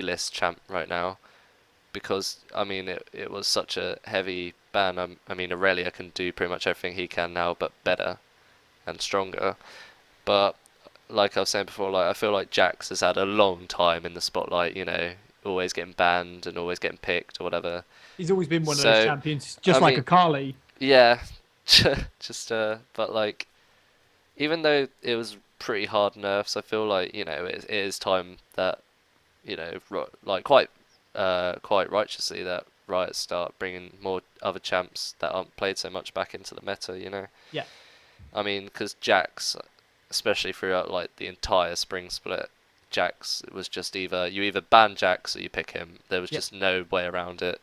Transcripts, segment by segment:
list champ right now because I mean it was such a heavy ban. I mean Aurelia can do pretty much everything he can now, but better and stronger. But like I was saying before, like I feel like Jax has had a long time in the spotlight. Always getting banned and always getting picked or whatever. He's always been one of those So champions, I just like a mean, Carly. yeah, just but like even though it was pretty hard nerfs, I feel like it is time that like quite righteously that Riot start bringing more other champs that aren't played so much back into the meta. Yeah. I mean, because Jax, especially throughout like the entire spring split, Jax was just either ban Jax or you pick him. There was Yeah. just no way around it.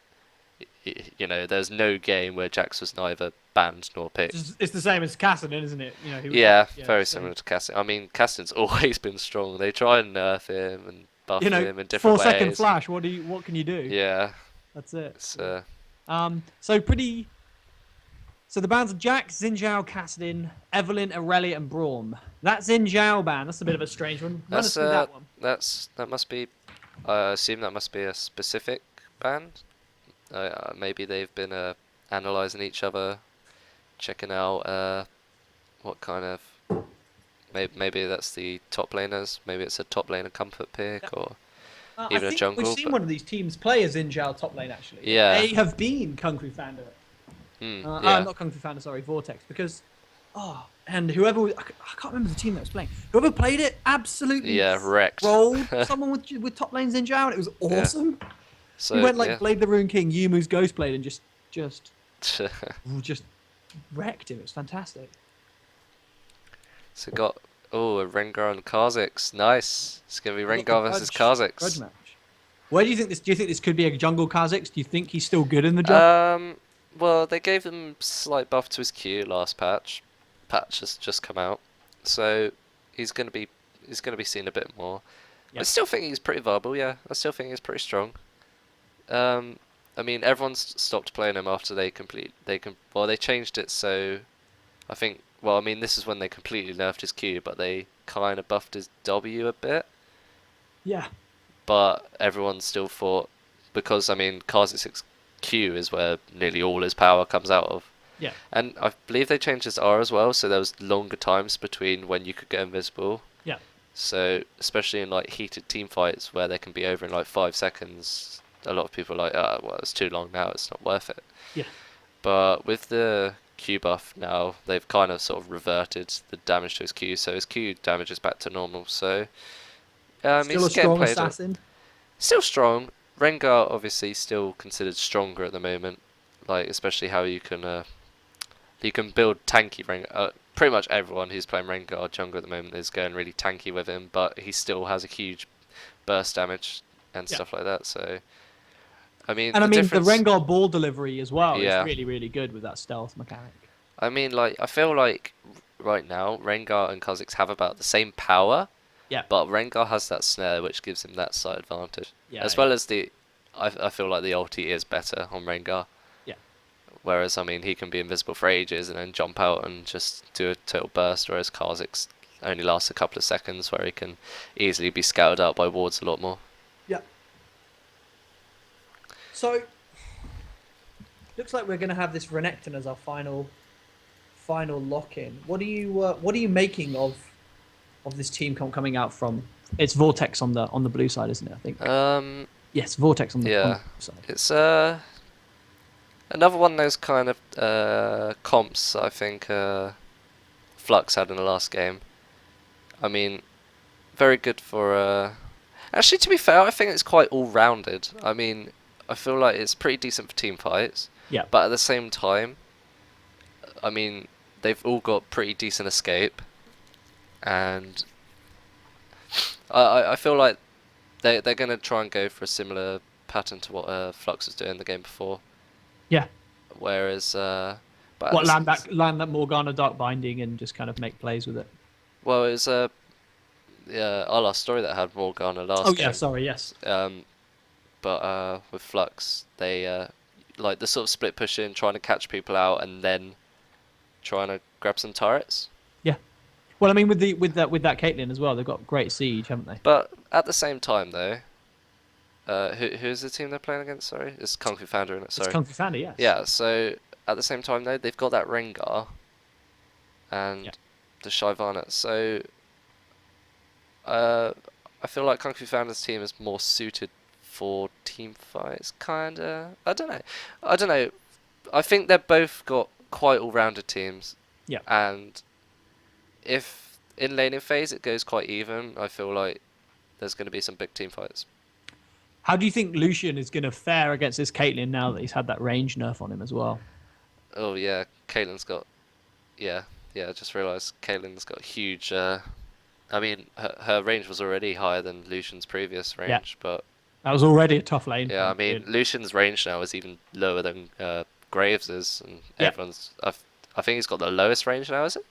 There's no game where Jax was neither banned nor picked. It's the same as Cassidy, isn't it? He was Yeah, yeah, very same. similar to Cassin. I mean, Cassin's always been strong. They try and nerf him and buff him in different 4 second ways. flash. What can you do? Yeah, That's it. it's Yeah. So pretty. So the bans are Jack, Xin Cassidy, Evelyn, Aurelia, and Braum. That Xin ban. That's a bit of a strange one. Run us that's through that one. that must be. I assume that must be a specific band. Maybe they've been analyzing each other, checking out what kind of. Maybe that's the top laners. Maybe it's a top laner comfort pick Yeah. or I even a think we've jungle. seen But one of these teams play as Xin top lane actually. It yeah, may have been Kung Fu Fanda. yeah, Not Kung Fu Fanda, sorry, Vortex. Because, and I can't remember the team that was playing. Whoever played it absolutely yeah, wrecked. rolled someone with top lane Xin and it was Yeah. awesome. He So went like yeah. Blade the Rune King, Yumu's Ghostblade, and just wrecked him. It was fantastic. So got a Rengar and Kha'Zix. Nice. It's gonna be We got the Rengar versus grudge Kha'Zix. match. Where do you think this? Do you think this could be a jungle Kha'Zix? Do you think he's still good in the jungle? Well, they gave him slight buff to his Q last patch. Patch has just come out, so he's gonna be seen a bit more. I Yeah. still think he's pretty viable. Yeah, I still think he's pretty strong. Um, I mean, everyone's stopped playing him after they changed it so I think. Well, I mean, this is when they completely nerfed his Q, but they kind of buffed his W a bit. Yeah. But everyone still thought because I mean Kha'Zix's Q is where nearly all his power comes out of. Yeah. And I believe they changed his R as well, so there was longer times between when you could get invisible. Yeah. So especially in like heated team fights where they can be over in like 5 seconds, a lot of people are like, oh, well, it's too long now, it's not worth it. Yeah. But with the Q buff now, they've kind of sort of reverted the damage to his Q, so his Q damage is back to normal. So Still he's a getting strong played. assassin. Still strong. Rengar obviously still considered stronger at the moment, like especially how you can build tanky Rengar. Pretty much everyone who's playing Rengar jungle at the moment is going really tanky with him, but he still has a huge burst damage and Yeah. stuff like that. So I mean And I the mean, the difference. Rengar ball delivery as well is Yeah, really, really good with that stealth mechanic. I mean like I feel like right now Rengar and Kha'Zix have about the same power, Yeah. but Rengar has that snare which gives him that slight advantage, Yeah. as well as I feel like the ulti is better on Rengar. Yeah. Whereas, I mean, he can be invisible for ages and then jump out and just do a total burst, whereas Kha'Zix only lasts a couple of seconds, where he can easily be scouted out by wards a lot more. Yeah. So, looks like we're going to have this Renekton as our final lock-in. What are you making of this team coming out from? It's Vortex on the blue side, isn't it? I think. Yes, Vortex on the Yeah, blue side. it's another one of those kind of comps I think Flux had in the last game. I mean, very good for. Actually, to be fair, I think it's quite all-rounded. I mean, I feel like it's pretty decent for team fights. Yeah. But at the same time, I mean, they've all got pretty decent escape, and I feel like they're gonna try and go for a similar pattern to what Flux was doing the game before. Yeah. Whereas, but What land that Morgana Dark Binding and just kind of make plays with it. well, it was yeah, our last story that had Morgana last Oh game. yeah, sorry, yes. But with Flux, they like the sort of split push in, trying to catch people out, and then trying to grab some turrets. Yeah. Well, I mean, with that Caitlyn as well, they've got great siege, haven't they? But at the same time, though, who's the team they're playing against? Sorry, it's Kung Fu Founder, isn't it? It's Sorry. Kung Fu Fanda, yes. Yeah. So at the same time though, they've got that Rengar Yeah. and the Shyvana. So uh, I feel like Kung Fu Founder's team is more suited for team fights, kinda. I don't know. I don't know. I think they've both got quite all-rounded teams, Yeah. and if in laning phase it goes quite even, I feel like there's going to be some big team fights. How do you think Lucian is going to fare against this Caitlyn now that he's had that range nerf on him as well? Oh yeah, Caitlyn's got yeah yeah. I just realised Caitlyn's got huge. I mean, her range was already higher than Lucian's previous Yeah. range, but That was already a tough lane for yeah, I him. mean Really. Lucian's range now is even lower than Graves's, and Yeah. everyone's. I think he's got the lowest range now, is it?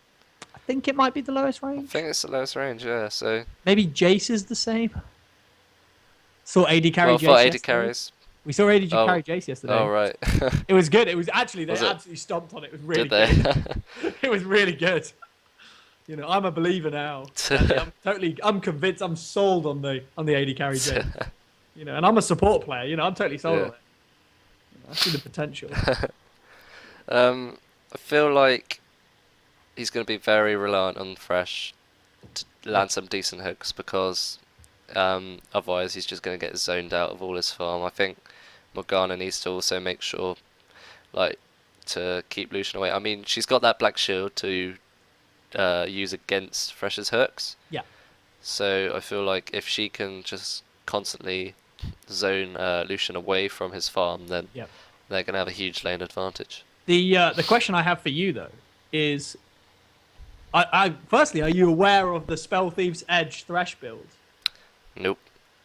I think it might be the lowest I range. think it's the lowest range, yeah. So Maybe Jace is the same. Saw AD carry well, for Jace 80 yesterday. carries. We saw AD Oh, carry Jace oh yesterday. right. It was good. It was actually they Was it? absolutely stomped on it. It was really Did they? good. It was really good. You know, I'm a believer now. I'm convinced. I'm sold on the AD carry Jace. You know, and I'm a support player. You know, I'm totally sold on Yeah. it. You know, I see the potential. I feel like he's going to be very reliant on Fresh to Yeah. land some decent hooks because otherwise he's just going to get zoned out of all his farm. I think Morgana needs to also make sure, like, to keep Lucian away. I mean, she's got that black shield to use against Fresh's hooks. Yeah. So I feel like if she can just constantly zone Lucian away from his farm, then Yeah. they're going to have a huge lane advantage. The question I have for you though is, I firstly, are you aware of the Spell Thieves Edge Thresh build? Nope.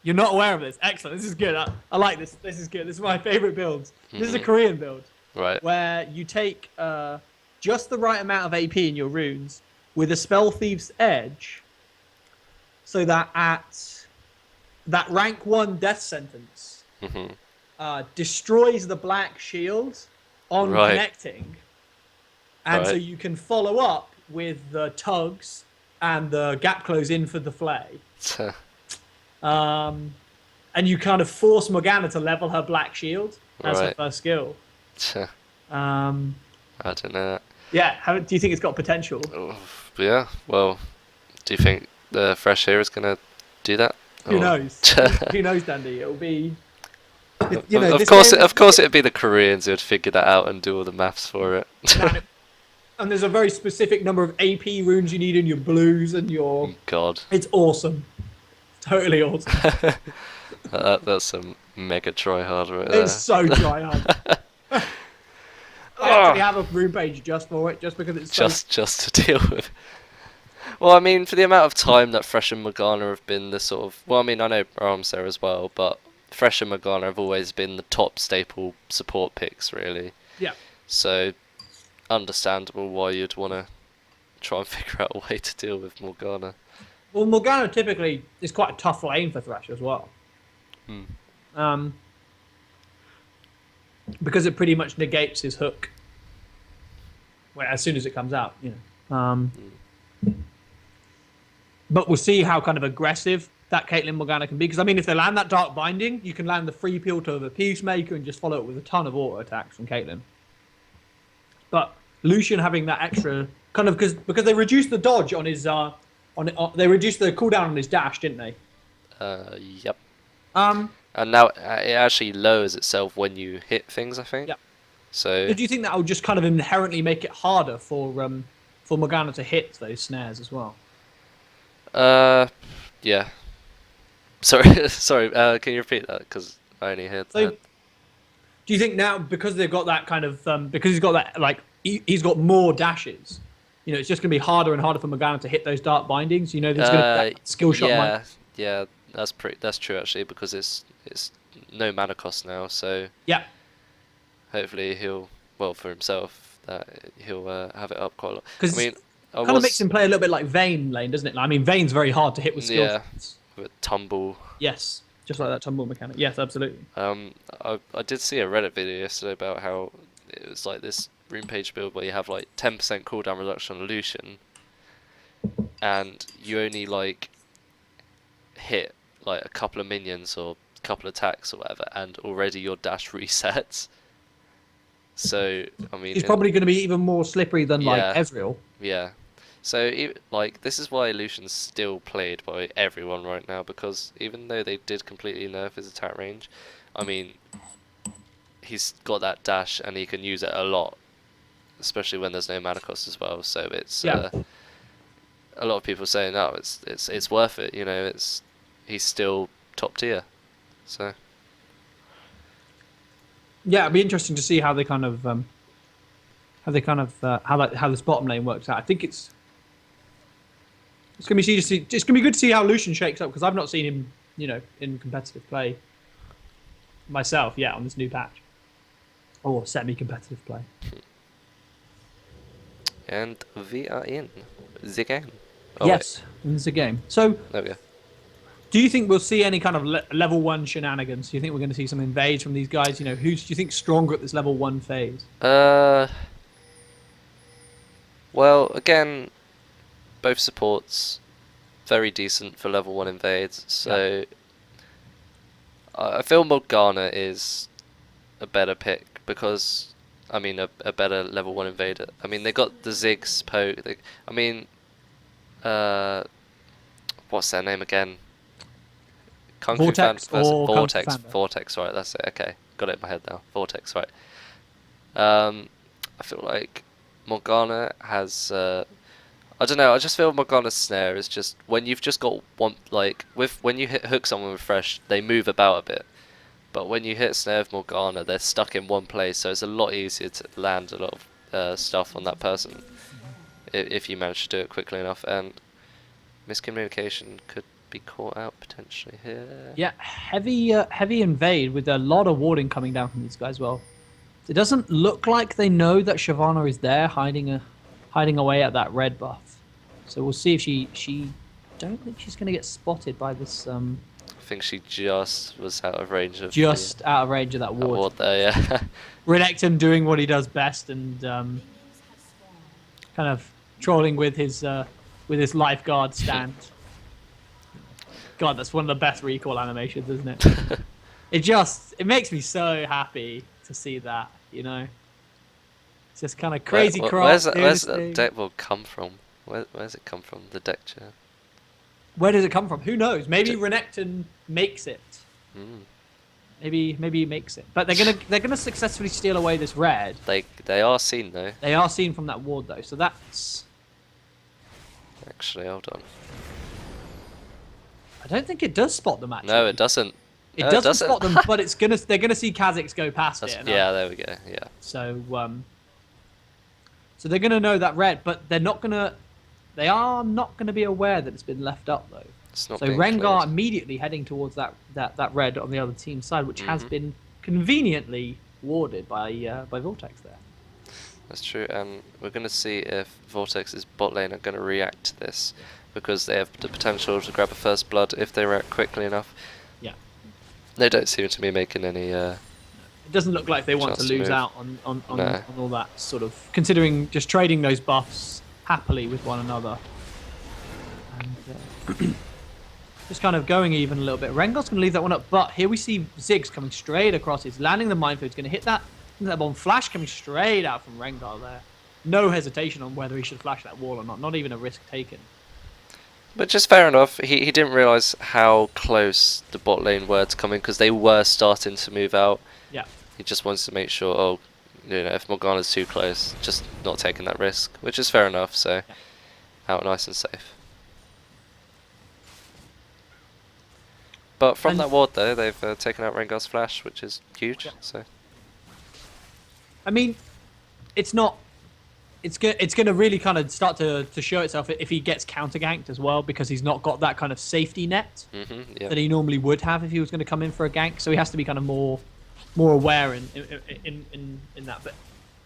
You're not aware of this. Excellent. This is good. I like this. This is good. This is my favorite builds. This is a Korean build Right. where you take just the right amount of AP in your runes with a Spell Thieves Edge, so that at that rank 1 death sentence hmm destroys the black shield on Right. connecting, and so Right. you can follow up with the tugs and the gap close in for the flay. And you kind of force Morgana to level her black shield as her Right. first skill. Um, I don't know. yeah, do you think it's got potential? Yeah. Well, do you think the Fresh here is gonna do that? Who Or- knows? Who knows, Dandy? It'll be. You know, of this course, game- of course, it'd be the Koreans who'd figure that out and do all the maths for it. and there's a very specific number of AP runes you need in your blues and your. God, It's awesome. Totally awesome. that's some mega try hard right there. It's so dry hard. I actually have a rune page just for it, just because it's so. Just to deal with. Well, I mean, for the amount of time that Fresh and Morgana have been the sort of. Well, I mean, I know Arm's there as well, but Fresh and Morgana have always been the top staple support picks, really. Yeah. So, understandable why you'd want to try and figure out a way to deal with Morgana. Well, Morgana typically is quite a tough lane for Thresh as well. Because it pretty much negates his hook. Well, as soon as it comes out, you know. But we'll see how kind of aggressive that Caitlyn Morgana can be. Because, I mean, if they land that Dark Binding, you can land the free peel to the Peacemaker and just follow it with a ton of auto attacks from Caitlyn. But Lucian having that extra kind of because they reduced the dodge on his they reduced the cooldown on his dash, didn't they? Yep. Um, And now it actually lowers itself when you hit things, I think. Yeah. So do you think that will just kind of inherently make it harder for Morgana to hit those snares as well? yeah. Sorry, sorry. Can you repeat that? Because I only heard So, that. do you think now because they've got that kind of because he's got that like he's got more dashes, you know, it's just going to be harder and harder for Morgana to hit those dark bindings. You know, there's going to that skill shot. Yeah, yeah. That's true actually because it's no mana cost now. So Yeah, hopefully well for himself that he'll have it up quite a lot. because I mean, I kind of makes him play a little bit like Vayne lane, doesn't it? Like, I mean, Vayne's very hard to hit with skill Yeah. shots. with tumble. Yes, just like that tumble mechanic. Yes, absolutely. I did see a Reddit video yesterday about how it was like this rune page build where you have like 10% cooldown reduction on Lucian, and you only like hit like a couple of minions or couple attacks or whatever, and already your dash resets. So I mean, She's probably going to be even more slippery than like yeah, Ezreal. yeah. So like this is why Lucian's still played by everyone right now, because even though they did completely nerf his attack range, I mean he's got that dash and he can use it a lot, especially when there's no mana cost as well. So it's Yeah. a lot of people saying, no, it's worth it. He's still top tier. So Yeah, it'd be interesting to see how they kind of how this bottom lane works out. I think it's gonna be it's gonna be good to see how Lucian shakes up because I've not seen him, in competitive play myself yet on this new patch or semi-competitive play. and we are in the game. Oh wait, Yes, in this game. So, there we go. do you think we'll see any kind of level 1 shenanigans? Do you think we're going to see some invades from these guys? Who do you think stronger at this level 1 phase? Uh, well, again, both supports very decent for level 1 invades. Yeah. So I feel Morgana is a better pick because I mean a better level 1 invader. I mean they got the Ziggs poke. I mean, uh, what's their name again? Kung Fu Vortex or Kung Fu Vortex, Fanda? Vortex, right? That's it. Okay, got it in my head now. Vortex, right? I feel like Morgana has. I don't know. I just feel Morgana's snare is just when you've just got one like when you hook someone with fresh, they move about a bit. But when you hit snare with Morgana, they're stuck in one place, so it's a lot easier to land a lot of stuff on that person if you manage to do it quickly enough. And miscommunication could be caught out potentially here. Yeah, heavy invade with a lot of warding coming down from these guys. Well, it doesn't look like they know that Shyvana is there, hiding away at that red buff. So we'll see if she don't think she's going to get spotted by this I think she just was out of range of just out of range of that that ward. ward there, yeah. Renekton doing what he does best and kind of trolling with his lifeguard stand. God, that's one of the best recall animations, isn't it? It makes me so happy to see that. It's just kind of crazy Where's cross. where's that deck will come from? Where's it come from? The deck chair. Where does it come from? Who knows? Maybe D- Renekton makes it. Mm. Maybe he makes it. But they're gonna successfully steal away this red. They are seen though. They are seen from that ward though, so that's. Actually, hold on. I don't think it does spot them actually. No, it doesn't. It No, doesn't spot them, but they're gonna see Kha'Zix go past it. Yeah, there we go. Yeah. So so they're gonna know that red, but they are not gonna be aware that it's been left up though. It's not So being Rengar cleared. immediately heading towards that red on the other team's side, which has Mhm. been conveniently warded by Vortex there. That's true, and we're going to see if Vortex's bot lane are going to react to this, because they have the potential to grab a first blood if they react quickly enough. Yeah. They don't seem to be making any. It doesn't look like they want to Chance to lose move. out on No. all that sort of considering just trading those buffs happily with one another. And just kind of going even a little bit. Rengar's going to leave that one up, but here we see Ziggs coming straight across. He's landing the minefield. He's going to hit that bomb. Flash coming straight out from Rengar there. No hesitation on whether he should flash that wall or not. Not even a risk taken. But just fair enough. He didn't realise how close the bot lane were to coming, because they were starting to move out. Yeah. He just wants to make sure, if Morgana's too close, just not taking that risk, which is fair enough. So, Yeah. out nice and safe. But from that ward though, they've taken out Rengar's flash, which is huge. Yeah. So I mean, it's not. It's going to really kind of start to show itself if he gets counter ganked as well, because he's not got that kind of safety net yeah. that he normally would have if he was going to come in for a gank. So he has to be kind of more aware in that. But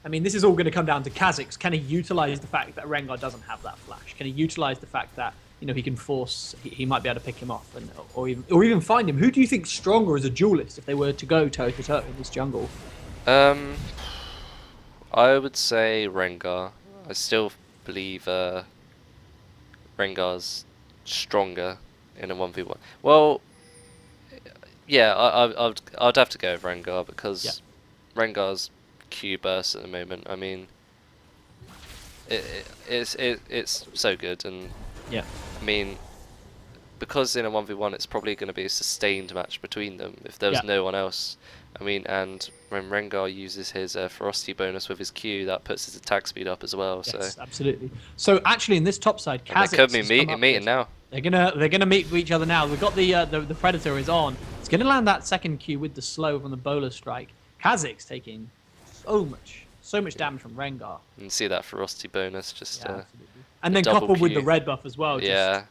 I mean, this is all going to come down to Kha'Zix. Can he utilize the fact that Rengar doesn't have that flash? Can he utilize the fact that he can force? He might be able to pick him off, or even find him. Who do you think's stronger as a duelist if they were to go toe to toe in this jungle? I would say Rengar. I still believe Rengar's stronger in a 1v1. Well, Yeah, I'd have to go with Rengar Yeah, because Rengar's Q burst at the moment. I mean, it's so good, and yeah, I mean, because in a 1v1 it's probably going to be a sustained match between them if there yeah. was no one else. I mean, and when Rengar uses his ferocity bonus with his Q, that puts his attack speed up as well. So, Yes, absolutely. So actually, in this top side, and they could Kha'Zix be has come up meeting with. now. They're gonna meet each other now. We've got the Predator is on. It's gonna land that second Q with the slow from the bowler strike. Kha'Zix taking so much damage from Rengar. And see that ferocity bonus, just Yeah, absolutely. And the then double coupled with the Q. red buff as well, just Yeah,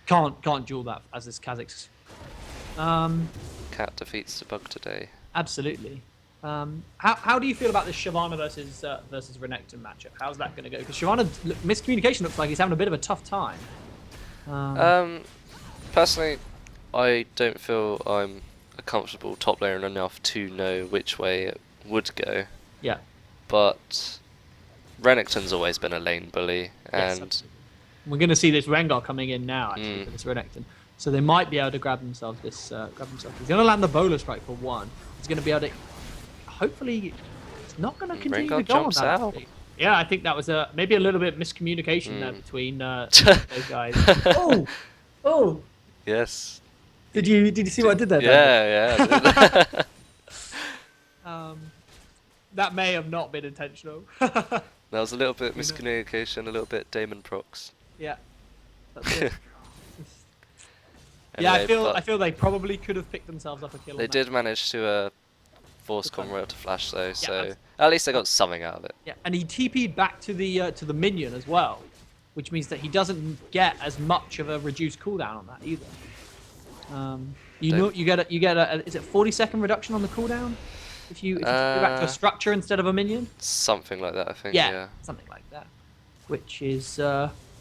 can't duel that as this Kha'Zix. Um, cat defeats the bug today. absolutely. How do you feel about this Shyvana versus Renekton matchup? How's that going to go? Because Shyvana miscommunication looks like he's having a bit of a tough time. Um, Um, Personally, I don't feel I'm a comfortable top laner enough to know which way it would go. yeah. But Renekton's always been a lane bully, Yes, and absolutely. We're going to see this Rengar coming in now, actually, mm, for this Renekton. So they might be able to grab themselves this. He's going to land the bowler strike for one. He's going to be able to. Hopefully, it's not going to continue to Rengar go on jumps that. out. Actually. Yeah, I think that was maybe a little bit miscommunication there Mm. between those guys. Oh, oh! Yes. Did you see what I did there, Dan? Yeah, yeah. Um, that may have not been intentional. There was a little bit You know. miscommunication, a little bit Damon procs. Yeah, that's it. Yeah, Anyway, I but feel they probably could have picked themselves up a kill on they that. did manage to force Defend. Conrad to flash though, Yeah, so at least they got something out of it. yeah, and he TP'd back to the minion as well, which means that he doesn't get as much of a reduced cooldown on that either. You get a is it 40-second reduction on the cooldown if you go back to a structure instead of a minion? Something like that, I think. Yeah, Yeah. something like that, which is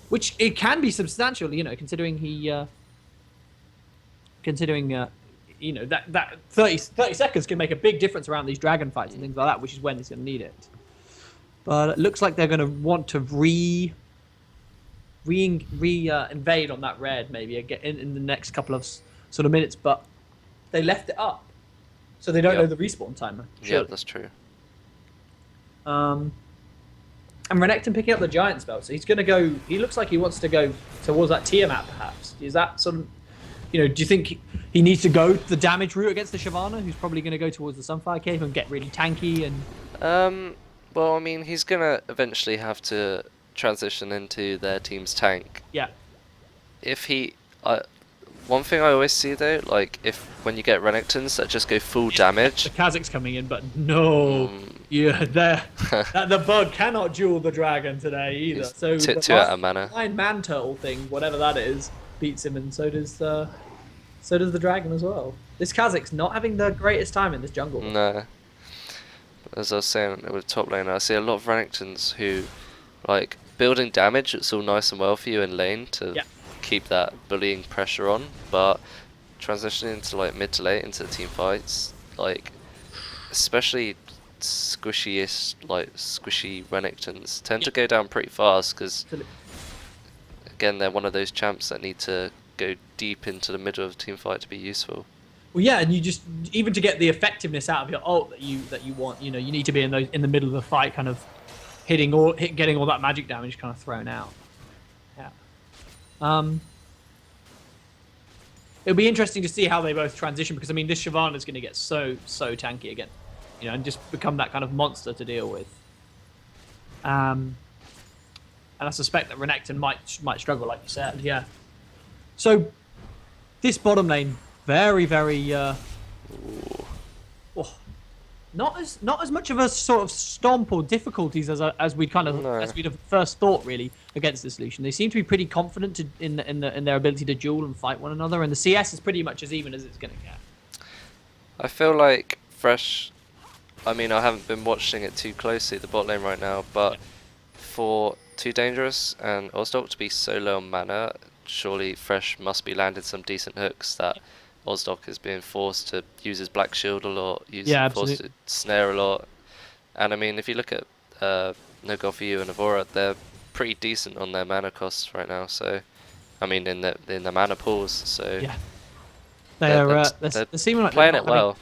which it can be substantial, considering that 30 seconds can make a big difference around these dragon fights and things like that, which is when he's going to need it. But it looks like they're going to want to invade on that red maybe again in the next couple of sort of minutes, but they left it up, so they don't know Yep. the respawn timer. Yeah, Surely. that's true. And Renekton picking up the giant spell, so he's going to go. He looks like he wants to go towards that Tiamat, perhaps. Is that sort of, do you think he needs to go the damage route against the Shyvana, who's probably going to go towards the Sunfire Cave and get really tanky and? Well, I mean, he's gonna eventually have to transition into their team's tank. Yeah, If he, one thing I always see though, like if when you get Renekton's that just go full damage, the Kha'Zix coming in, but no, yeah, the bug cannot duel the dragon today either. He's So the two out of mana. Iron Man turtle thing, whatever that is, beats him, and so does the dragon as well. This Kha'Zix not having the greatest time in this jungle. No. As I was saying with top laner, I see a lot of Renekton's who, like, building damage, it's all nice and well for you in lane to Yeah. keep that bullying pressure on, but transitioning into like mid to late into the team fights, like, especially squishy Renekton's tend to go down pretty fast because, Absolutely. again, they're one of those champs that need to go deep into the middle of the team fight to be useful. Well, yeah, and you just even to get the effectiveness out of your ult that you want, you need to be in the middle of the fight, kind of getting all that magic damage kind of thrown out. Yeah. It'll be interesting to see how they both transition, because I mean this Shyvana is going to get so tanky again, and just become that kind of monster to deal with. And I suspect that Renekton might struggle, like you said. Yeah. So this bottom lane, very, very not as much of a sort of stomp or difficulties as we as we'd have first thought really against the solution. They seem to be pretty confident in their ability to duel and fight one another, and the CS is pretty much as even as it's going to get. I feel like Fresh, I mean, I haven't been watching it too closely, the bot lane right now, but for Too Dangerous and Ozdoc to be so low on mana, surely Fresh must be landing some decent hooks that Ozdoc is being forced to use his Black Shield a lot, forced to snare a lot. And I mean, if you look at No God For You and Avora, they're pretty decent on their mana costs right now, so, I mean, in the mana pools, so... Yeah. They They're are they're, they're they're seeming like they're playing not it having well.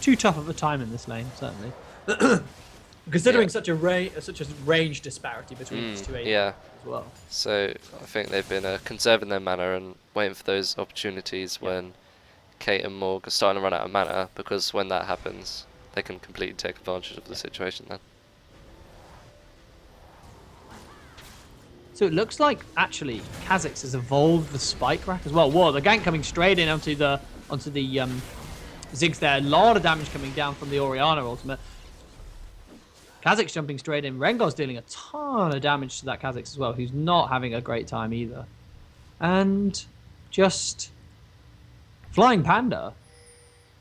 too tough of a time in this lane, certainly. Yeah. Considering such a range disparity between these two AD Yeah. as well. So I think they've been conserving their mana and waiting for those opportunities Yeah. when Kate and Morg are starting to run out of mana, because when that happens, they can completely take advantage of the situation then. So it looks like actually Kha'Zix has evolved the spike rack as well. Whoa, the gank coming straight in onto the Ziggs there. A lot of damage coming down from the Orianna ultimate. Kha'Zix jumping straight in. Rengar's dealing a ton of damage to that Kha'Zix as well, who's not having a great time either. And just Flying Panda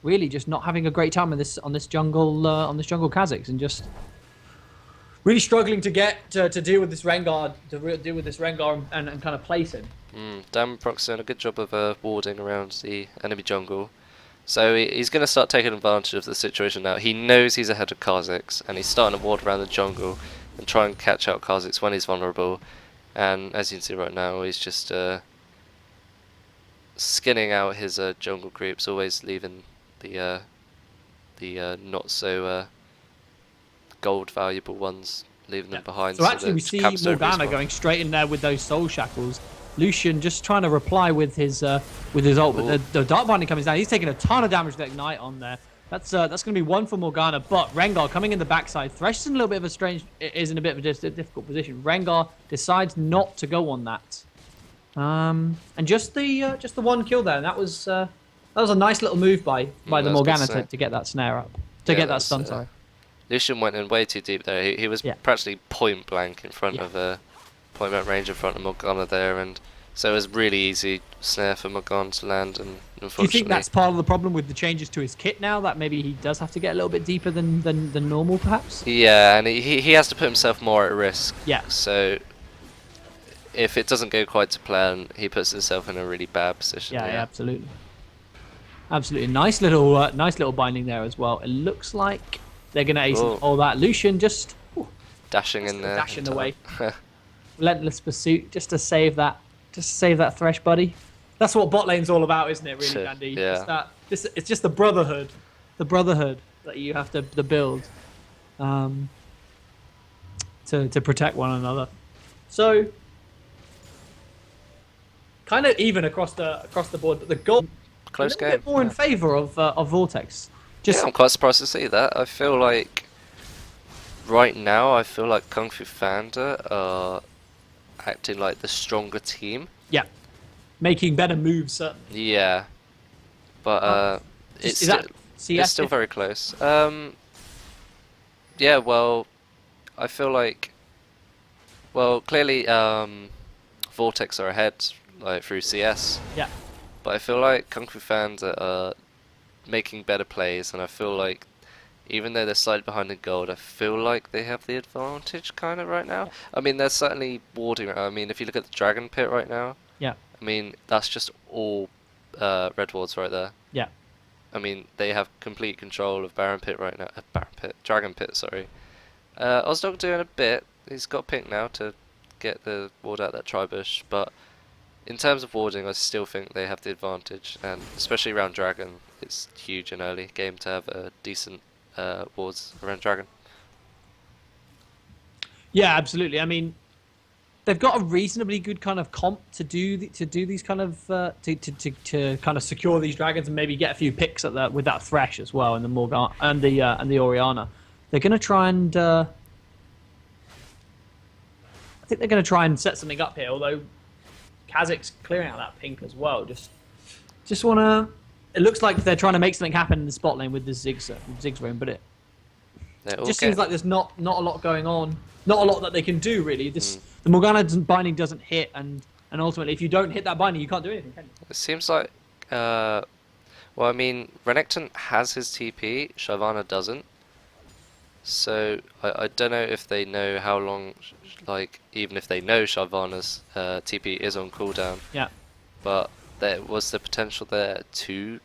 really just not having a great time on this jungle Kha'Zix, and just really struggling to get to deal with this Rengar and kind of place him. Damrock's doing a good job of warding around the enemy jungle. So he's going to start taking advantage of the situation now. He knows he's ahead of Kha'Zix, and he's starting to ward around the jungle and try and catch out Kha'Zix when he's vulnerable. And as you can see right now, he's just skinning out his jungle creeps, always leaving the not so gold valuable ones, leaving them behind. So actually, that we see Caps don't Morgana respawn. going straight in there with those soul shackles. Lucian just trying to reply with his ult, but the Dark Binding comes down. He's taking a ton of damage with Ignite on there. That's going to be one for Morgana, but Rengar coming in the backside. Thresh is in a little bit of a is in a bit of a difficult position. Rengar decides not to go on that, and just the one kill there, and that was a nice little move by the Morgana to get that snare up, get that stun. Sorry. Lucian went in way too deep there. He was practically point blank in front of point blank range in front of Morgana there, and so it was really easy snare for Morgana to land. And unfortunately, do you think that's part of the problem with the changes to his kit now? That maybe he does have to get a little bit deeper than normal, perhaps? Yeah, and he has to put himself more at risk. Yeah. So if it doesn't go quite to plan, he puts himself in a really bad position. Yeah, absolutely. Absolutely. Nice little binding there as well. It looks like they're going to ace all that. Lucian just dashing in there. Dashing away. Relentless pursuit just to save that Thresh buddy. That's what bot lane's all about, isn't it, really, Andy? Yeah. It's just the brotherhood that you have to build to protect one another. So kind of even across the board, but the goal Close a little bit game. more in favour of Vortex. I'm quite surprised to see that. I feel like right now, Kung Fu Fanda are acting like the stronger team. Yeah, making better moves certainly. Yeah, but it's still very close. Yeah, well, I feel like, clearly Vortex are ahead through CS. Yeah. But I feel like Kung Fu Fanda are making better plays, and I feel like even though they're slightly behind in gold, I feel like they have the advantage kind of right now. I mean, they're certainly warding. I mean, if you look at the Dragon Pit right now, I mean, that's just all red wards right there. Yeah. I mean, they have complete control of Baron Pit right now. Dragon Pit, sorry. Ozдог doing a bit. He's got pink now to get the ward out that Tribush, but in terms of warding, I still think they have the advantage, and especially around Dragon, it's huge in early game to have a decent wards around Dragon. Yeah, absolutely. I mean, they've got a reasonably good kind of comp to do these kind of to kind of secure these dragons and maybe get a few picks at that with that Thresh as well, and the Morgana and the Orianna. They're going to try and I think they're going to try and set something up here. Although Kha'Zix clearing out that pink as well. Just want to. It looks like they're trying to make something happen in the spot lane with the Ziggs room, but it just seems like there's not a lot going on. Not a lot that they can do really. The Morgana binding doesn't hit, and ultimately, if you don't hit that binding, you can't do anything, can you? It seems like, well, I mean, Renekton has his TP, Shyvana doesn't. So I don't know if they know how long, even if they know Shyvana's TP is on cooldown. Yeah. But there was the potential there to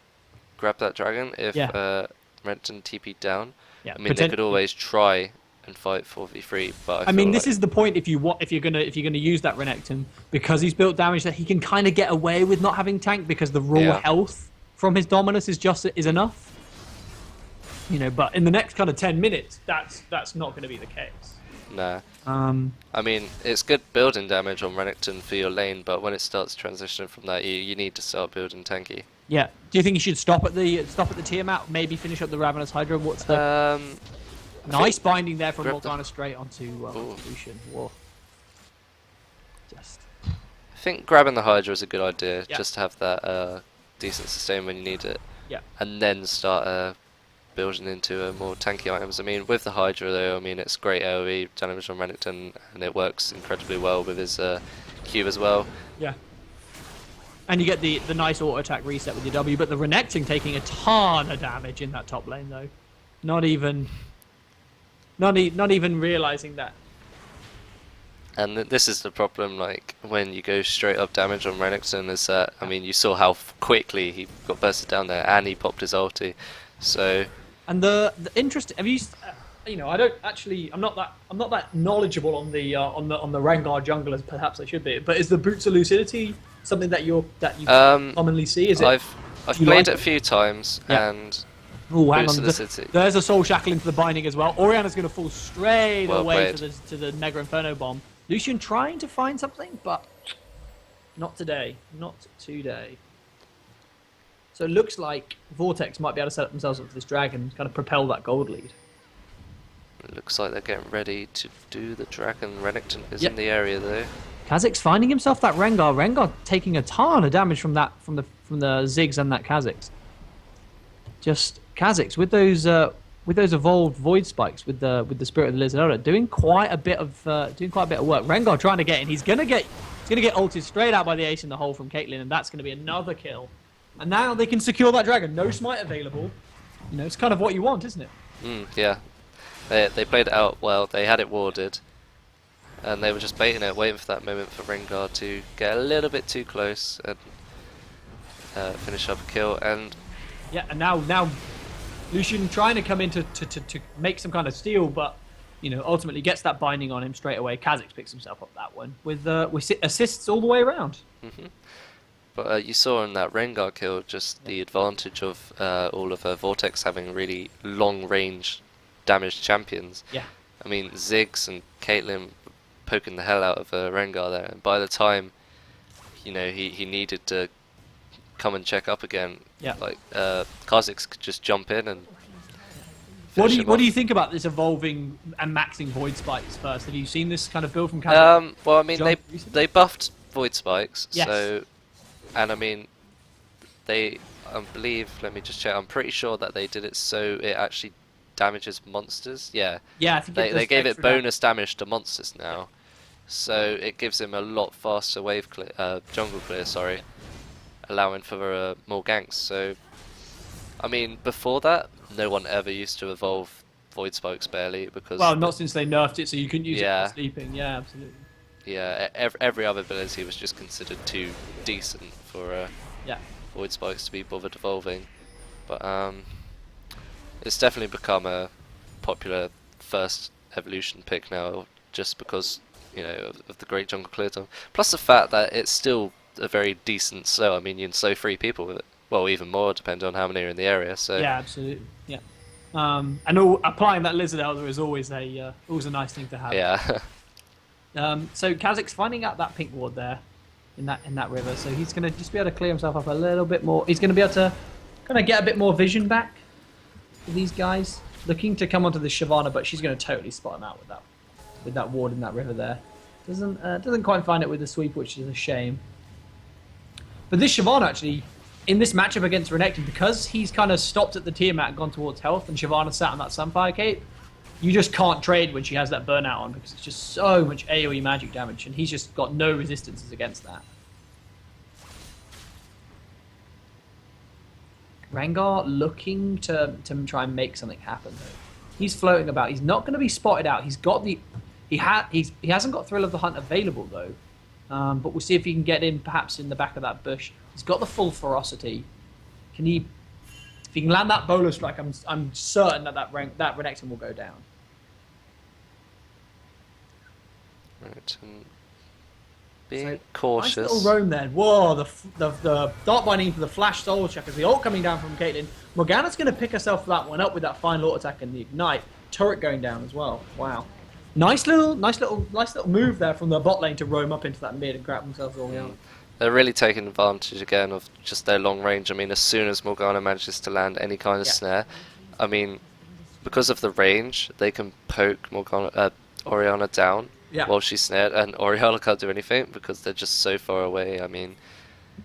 grab that dragon if Renekton TP'd down. Yeah. I mean, they could always try and fight 4v3, but I mean, this is the point. If you're gonna use that Renekton, because he's built damage, that he can kind of get away with not having tank, because the raw health from his Dominus is enough. But in the next kind of 10 minutes, that's not going to be the case. Nah. Um, I mean, it's good building damage on Renekton for your lane, but when it starts transitioning from that, you need to start building tanky. yeah. Do you think you should stop at the Tiamat? Maybe finish up the Ravenous Hydra? What's the nice binding there from Morgana straight onto Lucian? Whoa. Just. I think grabbing the Hydra is a good idea, Yeah. just to have that decent sustain when you need it. Yeah. And then start building into more tanky items. I mean, with the Hydra though, I mean, it's great AoE damage on Renekton, and it works incredibly well with his Q as well. Yeah. And you get the nice auto attack reset with your W, but the Renekton taking a ton of damage in that top lane though. Not even realizing that. And this is the problem, like, when you go straight up damage on Renekton, is that, I mean, you saw how quickly he got bursted down there, and he popped his ulti, so... And the interest, have you, I don't actually, I'm not that knowledgeable on the Rengar jungle as perhaps I should be, but is the Boots of Lucidity something that you commonly see? Is it? I've played it a few times, and... Oh, hang Boots on. of Lucidity. There's a Soul Shackle into the binding as well. Orianna's going to fall straight Well away played. to the Mega Inferno bomb. Lucian trying to find something, but not today. Not today. So it looks like Vortex might be able to set up themselves up for this dragon, kind of propel that gold lead. It looks like they're getting ready to do the dragon. Renekton is in the area though. Kha'Zix finding himself that Rengar. Rengar taking a ton of damage from the Ziggs and that Kha'Zix. Just Kha'Zix with those evolved void spikes with the Spirit of the Lizard Elder doing quite a bit of work. Rengar trying to get in. He's gonna get ulted straight out by the ace in the hole from Caitlyn, and that's gonna be another kill. And now they can secure that dragon. No smite available. It's kind of what you want, isn't it? Yeah. They played it out well. They had it warded, and they were just baiting it, waiting for that moment for Rengar to get a little bit too close and finish up a kill. And yeah, and now Lucian trying to come in to make some kind of steal, but ultimately gets that binding on him straight away. Kha'Zix picks himself up that one with assists all the way around. But you saw in that Rengar kill just the advantage of all of Vortex having really long range damaged champions. Yeah. I mean, Ziggs and Caitlyn poking the hell out of Rengar there, and by the time he needed to come and check up again, like Kha'Zix could just jump in and What do you think about this evolving and maxing void spikes first? Have you seen this kind of build from Kha'Zix? Well, I mean, they buffed void spikes, yes. so, and I mean, I believe, let me just check, I'm pretty sure that they did it so it actually damages monsters. Yeah. Yeah, I think they gave it bonus damage to monsters now, so it gives him a lot faster jungle clear, sorry, allowing for more ganks. So, I mean, before that, no one ever used to evolve void spikes barely because. Well, not since they nerfed it, so you couldn't use it for sleeping. Yeah, absolutely. Yeah, every other ability was just considered too decent for void spikes to be bothered evolving, but it's definitely become a popular first evolution pick now, just because of the great jungle clear time. Plus the fact that it's still a very decent slow. I mean, you can slow 3 people with it. Well, even more, depending on how many are in the area. So yeah, absolutely. Yeah, and applying that Lizard Elder is always a nice thing to have. Yeah. So Kha'Zix finding out that pink ward there in that river, so he's gonna just be able to clear himself up a little bit more. He's gonna be able to kind of get a bit more vision back for these guys looking to come onto the Shyvana, but she's gonna totally spot him out with that ward in that river there. Doesn't quite find it with the sweep, which is a shame. But this Shyvana actually, in this matchup against Renekton, because he's kind of stopped at the Tiamat and gone towards health, and Shyvana sat on that Sunfire Cape, you just can't trade when she has that burnout on, because it's just so much AoE magic damage, and he's just got no resistances against that. Rengar looking to try and make something happen though. He's floating about. He's not going to be spotted out. He hasn't got Thrill of the Hunt available though. But we'll see if he can get in perhaps in the back of that bush. He's got the full ferocity. If he can land that bowler strike, I'm certain that Renekton will go down. Right. So Being nice little cautious. roam there. Whoa, the dart binding for the flash soul checkers. The ult coming down from Caitlyn. Morgana's going to pick herself that one up with that final auto attack and the ignite. Turret going down as well. Wow. Nice little move there from the bot lane to roam up into that mid and grab themselves Orianna. Mm. They're really taking advantage again of just their long range. I mean, as soon as Morgana manages to land any kind of Yeah. snare, I mean, because of the range, they can poke Orianna down Yeah. while she's snared, and Orianna can't do anything because they're just so far away. I mean,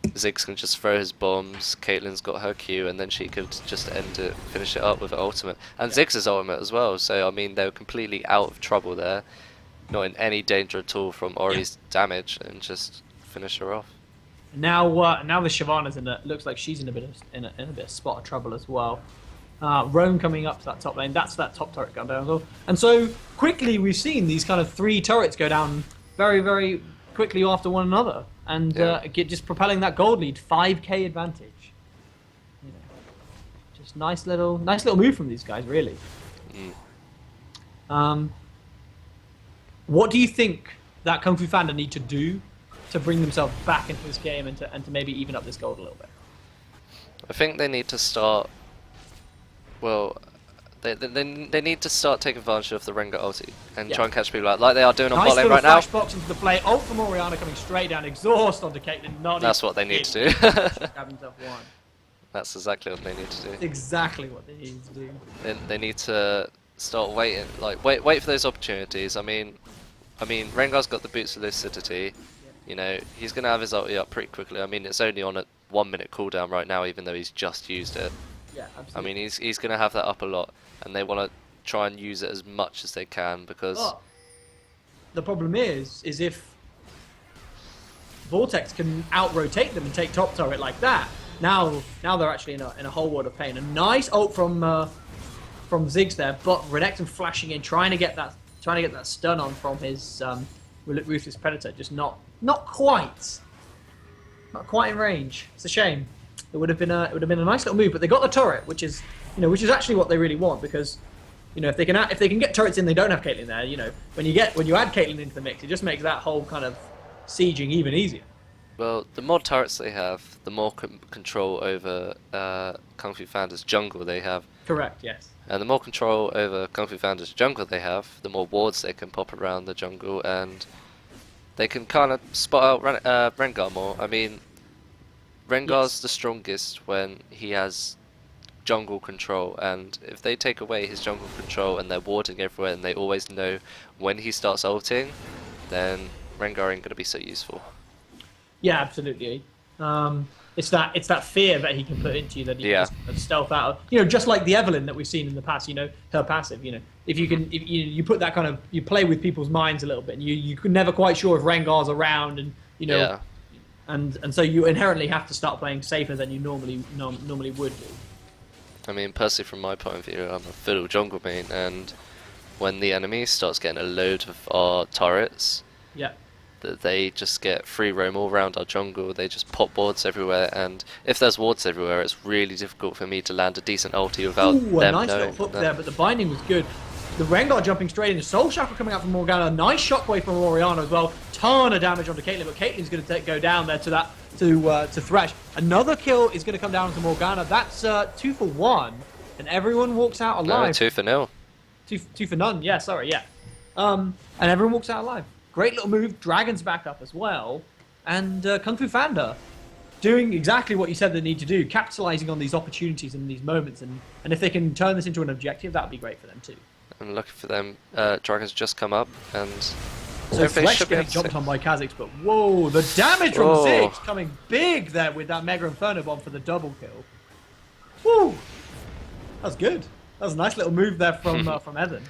Ziggs can just throw his bombs, Caitlyn's got her Q, and then she could just finish it up with her ultimate. And Yeah. Ziggs' ultimate as well, so I mean, they were completely out of trouble there, not in any danger at all from Yeah. Ori's damage, and just finish her off. Now the Shyvana's in a looks like she's in a bit of spot of trouble as well. Roam coming up to that top lane. That's that top turret going down as well. And so quickly we've seen these kind of 3 turrets go down very, very quickly after one another, and Yeah. just propelling that gold lead, 5k advantage. You know, just nice little move from these guys, really. Mm. What do you think that Kung Fu Fanda need to do to bring themselves back into this game and to maybe even up this gold a little bit? I think they need to start. Well, they need to start taking advantage of the Rengar ulti and Yeah. try and catch people out like they are doing on Nice bot lane little right now. flash box into the play. Ult from Orianna coming straight down. Exhaust onto Caitlyn. Not That's even what they need to in. do. Grab himself one. That's exactly what they need to do. That's exactly what they need to do. They need to start waiting, like wait for those opportunities. I mean, Rengar's got the boots of lucidity. You know, he's gonna have his ulti up pretty quickly. I mean, it's only on a 1 minute cooldown right now, even though he's just used it. Yeah, I absolutely. mean, he's gonna have that up a lot, and they want to try and use it as much as they can because But the problem is if Vortex can out-rotate them and take top turret like that, now they're actually in a whole world of pain. A nice ult from Ziggs there, but Renekton flashing in, trying to get that stun on from his Ruthless Predator, just not quite in range. It's a shame. It would have been a nice little move, but they got the turret, which is actually what they really want, because if they can get turrets in, they don't have Caitlyn there. When you add Caitlyn into the mix, it just makes that whole kind of sieging even easier. well, the more turrets they have, the more control over Kung Fu Fanda's jungle they have. Correct. Yes. And the more control over Kung Fu Fanda's jungle they have, the more wards they can pop around the jungle, and they can kind of spot out Rengar more. I mean, Rengar's Yes. the strongest when he has jungle control, and if they take away his jungle control and they're warding everywhere and they always know when he starts ulting, then Rengar ain't going to be so useful. Yeah, absolutely. It's that fear that he can put into you that he Yeah. can just kind of stealth out. Just like the Evelyn that we've seen in the past. Her passive. If you put that kind of, you play with people's minds a little bit, and you can never quite sure if Rengar's around, and Yeah. and so you inherently have to start playing safer than you normally would do. I mean, personally, from my point of view, I'm a fiddle jungle main, and when the enemy starts getting a load of our turrets, Yeah. that they just get free roam all around our jungle. They just pop wards everywhere, and if there's wards everywhere, it's really difficult for me to land a decent ulti without Ooh, a them nice knowing. little hook there, but the binding was good. The Rengar jumping straight in, the Soul Shackle coming out from Morgana, nice shockwave from Orianna as well. Ton of damage onto Caitlyn, but Caitlyn's going to go down there to Thresh. Another kill is going to come down to Morgana. That's 2 for 1, and everyone walks out No, alive. 2-0. Two for none. Yeah, sorry, yeah. And everyone walks out alive. Great little move. Dragon's back up as well, and Kung Fu Fanda doing exactly what you said they need to do, capitalizing on these opportunities and these moments, and if they can turn this into an objective, that would be great for them too. And lucky for them, Dragon's just come up, and So everything Flesh should be getting able to jumped save. on by Kha'Zix, but whoa, the damage from Oh. Ziggs coming big there with that Mega Inferno Bomb for the double kill. Woo! That was good. That was a nice little move there from Evan.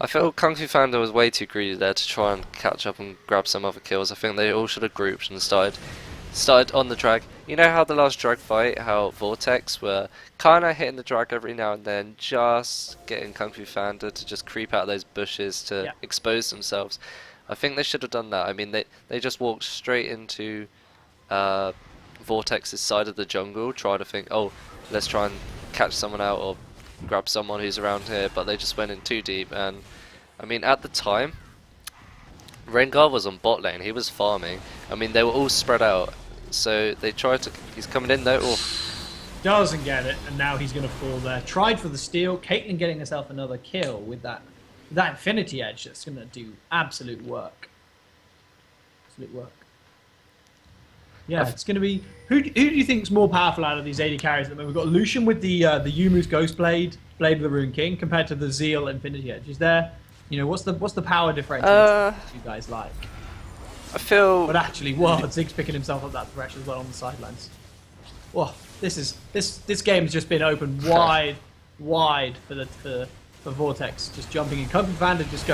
I feel Kung Fu Fanda was way too greedy there to try and catch up and grab some other kills. I think they all should have grouped and started on the drag. You know how the last drag fight, how Vortex were kind of hitting the drag every now and then, just getting Kung Fu Fanda to just creep out those bushes to Yeah. expose themselves. I think they should have done that. I mean, they just walked straight into Vortex's side of the jungle, try to think, oh, let's try and catch someone out or grab someone who's around here, but they just went in too deep. And I mean, at the time, Rengar was on bot lane, he was farming, I mean, they were all spread out, so they tried to. He's coming in though. Oh, Doesn't get it, and now he's going to fall there. Tried for the steal. Caitlyn getting herself another kill with that Infinity Edge. That's going to do absolute work. Absolute work. Yeah, it's going to be. Who do you think's more powerful out of these AD carries? I mean, we've got Lucian with the Yumu's Ghost Blade, Blade of the Rune King, compared to the Zeal Infinity Edge. Is there, what's the power differential you guys like? I feel. But actually, what Zig's picking himself up that thresh as well on the sidelines. Whoa, this game has just been open wide for Vortex, just jumping in. Kung Fu Fanda just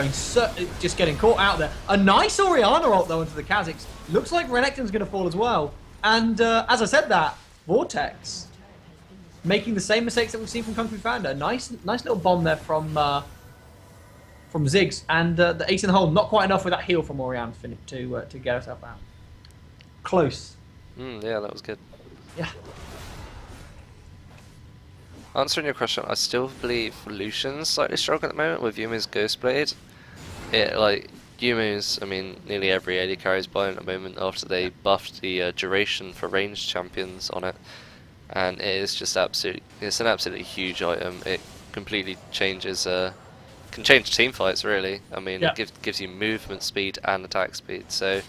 getting caught out there. A nice Orianna ult though into the Kazakhs. Looks like Renekton's going to fall as well. And as I said that, Vortex making the same mistakes that we've seen from Kung Fu Fanda. Nice little bomb there from Ziggs, and the ace in the hole. Not quite enough with that heal from Orianna to get herself out. Close. Yeah, that was good. Yeah. Answering your question, I still believe Lucian's slightly strong at the moment with Yumu's Ghost Blade. Yumu's, I mean, nearly every AD carries by at the moment after they buffed the duration for ranged champions on it, and it is just it's an absolutely huge item. It completely changes, can change team fights really. I mean, yeah. It gives you movement speed and attack speed. So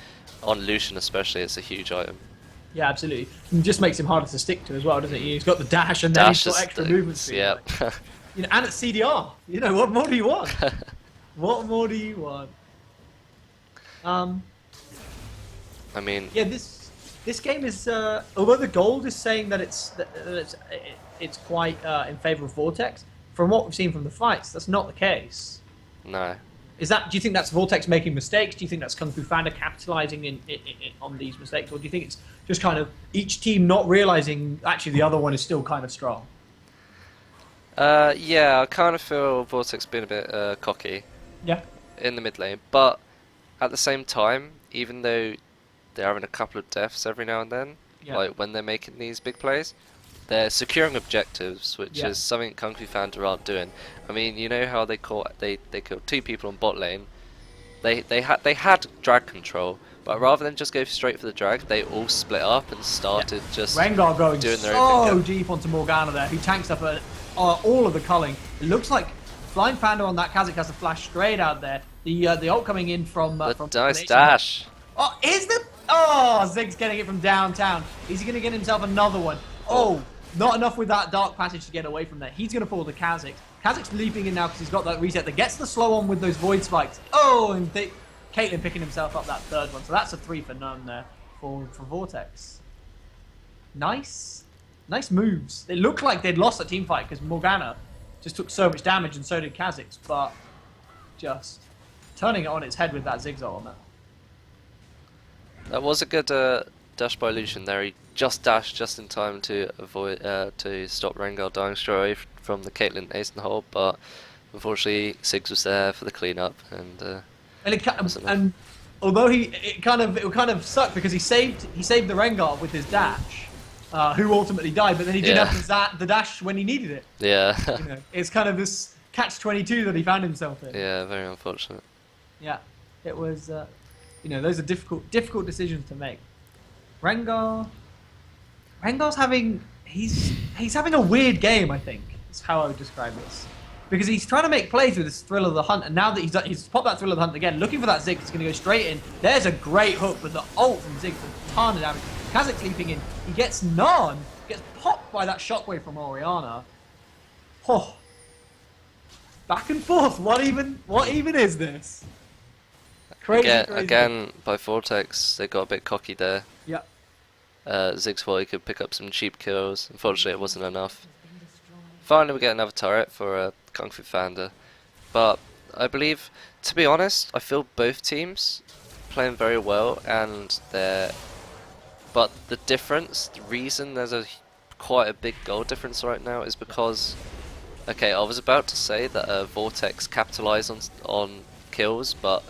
on Lucian especially, it's a huge item. Yeah, absolutely. It just makes him harder to stick to as well, doesn't it? He's got the dash and then he's got extra movement speed. Yeah. Like, and it's CDR. What more do you want? What more do you want? I mean, yeah, this game is although the gold is saying that it's quite in favor of Vortex. From what we've seen from the fights, that's not the case. No. Do you think that's Vortex making mistakes? Do you think that's Kung Fu Fanda capitalizing on these mistakes? Or do you think it's just kind of each team not realizing actually the other one is still kind of strong? Yeah, I kind of feel Vortex being a bit cocky. Yeah. In the mid lane, but at the same time, even though they're having a couple of deaths every now and then, like when they're making these big plays, they're securing objectives, which is something Kung Fu Fanda aren't doing. I mean, you know how they killed 2 people on bot lane. They had drag control, but rather than just go straight for the drag, they all split up and started just Rengar going doing their own so thing. deep onto Morgana there, who tanks up all of the culling. It looks like Flying Panda on that Kazakh has a flash straight out there. The ult coming in from nice dash. Oh, Zig's getting it from downtown. Is he going to get himself another one? Oh, not enough with that dark passage to get away from there. He's going to fall to Kazakhs. Kazakh's leaping in now because he's got that reset that gets the slow on with those void spikes. Oh, and Caitlyn picking himself up that third one. So that's a 3 for none there for Vortex. Nice moves. It looked like they'd lost a team fight because Morgana just took so much damage and so did Kazakhs, but just turning it on its head with that zigzag on that. That was a good dash by Lucian there. He just dashed just in time to avoid to stop Rengar dying straight away from the Caitlyn ace in the hole, but unfortunately Ziggs was there for the cleanup and although it kind of sucked because he saved the Rengar with his dash, who ultimately died, but then he didn't have the dash when he needed it. Yeah. It's kind of this catch-22 that he found himself in. Yeah, very unfortunate. Yeah, it was. Those are difficult decisions to make. Rengar's having having a weird game. I think is how I would describe this, because he's trying to make plays with this Thrill of the Hunt, and now that he's popped that Thrill of the Hunt again, looking for that Ziggs, he's going to go straight in. There's a great hook with the ult from Ziggs, a ton of damage. Kazakh's leaping in, he gets none, gets popped by that shockwave from Orianna. Oh, back and forth. What even is this? Crazy. Again, by Vortex, they got a bit cocky there. Yeah. Ziggs thought he could pick up some cheap kills. Unfortunately, it wasn't enough. Finally, we get another turret for Kung Fu Fanda. But I believe, to be honest, I feel both teams playing very well, and but the difference, the reason there's quite a big goal difference right now is because, okay, I was about to say that Vortex capitalise on kills, but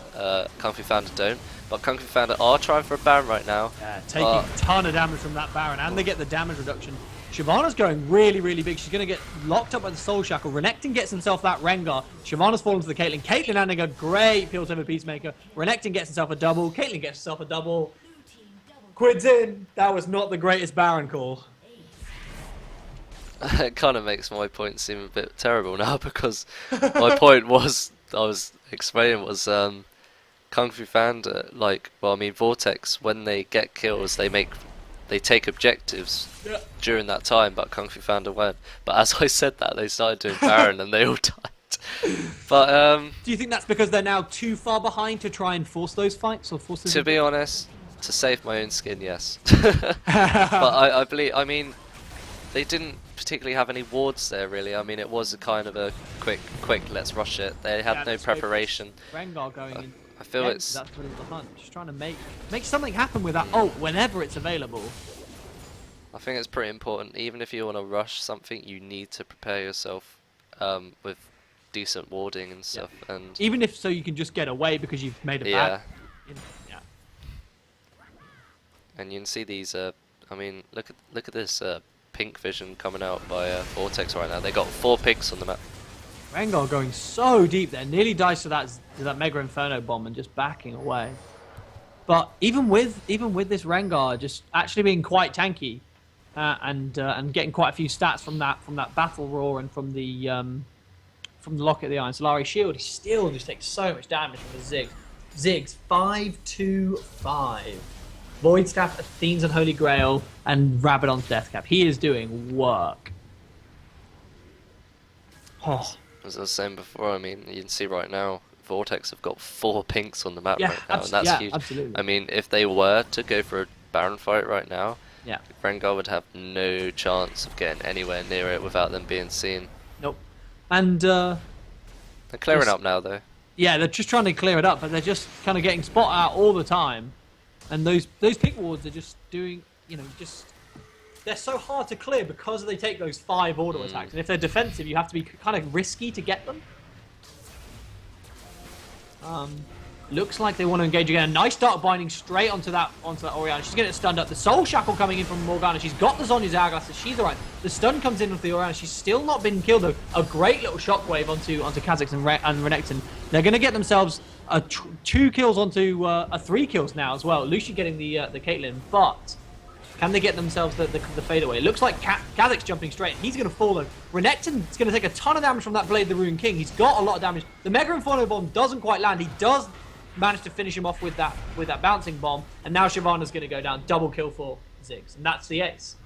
Kung Fu Fanda don't. But Kung Fu Fanda are trying for a Baron right now. Yeah, taking a ton of damage from that Baron, and they get the damage reduction. Shyvana's going really, really big. She's going to get locked up by the Soul Shackle. Renekton gets himself that Rengar. Shyvana's fallen to the Caitlyn. Caitlyn landing a great Piltover Peacemaker. Renekton gets himself a double. Caitlyn gets herself a double. Quids in. That was not the greatest Baron call. It kind of makes my point seem a bit terrible now because my point was I was explaining was Kung Fu Fanda, like, well, I mean, Vortex, when they get kills, they take objectives Yeah. during that time, but Kung Fu Fanda won't. But as I said that, they started doing Baron and they all died. But Do you think that's because they're now too far behind to try and force those fights or force those? to be honest, to save my own skin, yes. But I believe, I mean, they didn't particularly have any wards there, really. I mean, it was a kind of a quick, let's rush it. They had no let's go for preparation. Rengar going in. I feel Again, it's that's the hunt. Just trying to make something happen with that. Oh, whenever it's available. I think it's pretty important. Even if you want to rush something, you need to prepare yourself with decent warding and stuff. And Even if so, you can just get away because you've made a yeah, bad. Yeah. and you can see these. I mean, look at this pink vision coming out by Vortex right now. They got 4 pinks on the map. Rengar going so deep there, nearly dies to that Mega Inferno bomb and just backing away. But even with this Rengar just actually being quite tanky, and getting quite a few stats from that battle roar and from the Locket of the Iron Solari shield, he still just takes so much damage from the Ziggs. Ziggs 5-2-5. Void Staff, Athene's Unholy Grail, and Rabadon's Deathcap. He is doing work. Oh. As I was saying before, I mean, you can see right now, Vortex have got 4 pinks on the map Yeah, right now, and that's huge. Absolutely. I mean, if they were to go for a Baron fight right now, Yeah. Rengar would have no chance of getting anywhere near it without them being seen. Nope. And They're clearing up now, though. yeah, they're just trying to clear it up, but they're just kind of getting spot out all the time. And those pink wards are just doing, just they're so hard to clear because they take those 5 auto attacks. And if they're defensive, you have to be kind of risky to get them. Looks like they want to engage again. A nice Dark Binding straight onto that Orianna. She's getting stunned up. The Soul Shackle coming in from Morgana. She's got the Zonya's Hourglass. She's alright. The stun comes in with the Orianna. She's still not been killed though. A great little shockwave onto Kha'Zix and Renekton. They're going to get themselves 2 kills onto 3 kills now as well. Lucia getting the Caitlyn, but can they get themselves the fadeaway? It looks like Kha'Zix jumping straight. He's going to fall though. Renekton's going to take a ton of damage from that Blade of the Rune King. He's got a lot of damage. The Mega Inferno Bomb doesn't quite land. He does manage to finish him off with that bouncing bomb. And now Shyvana's going to go down. Double kill for Ziggs. And that's the ace.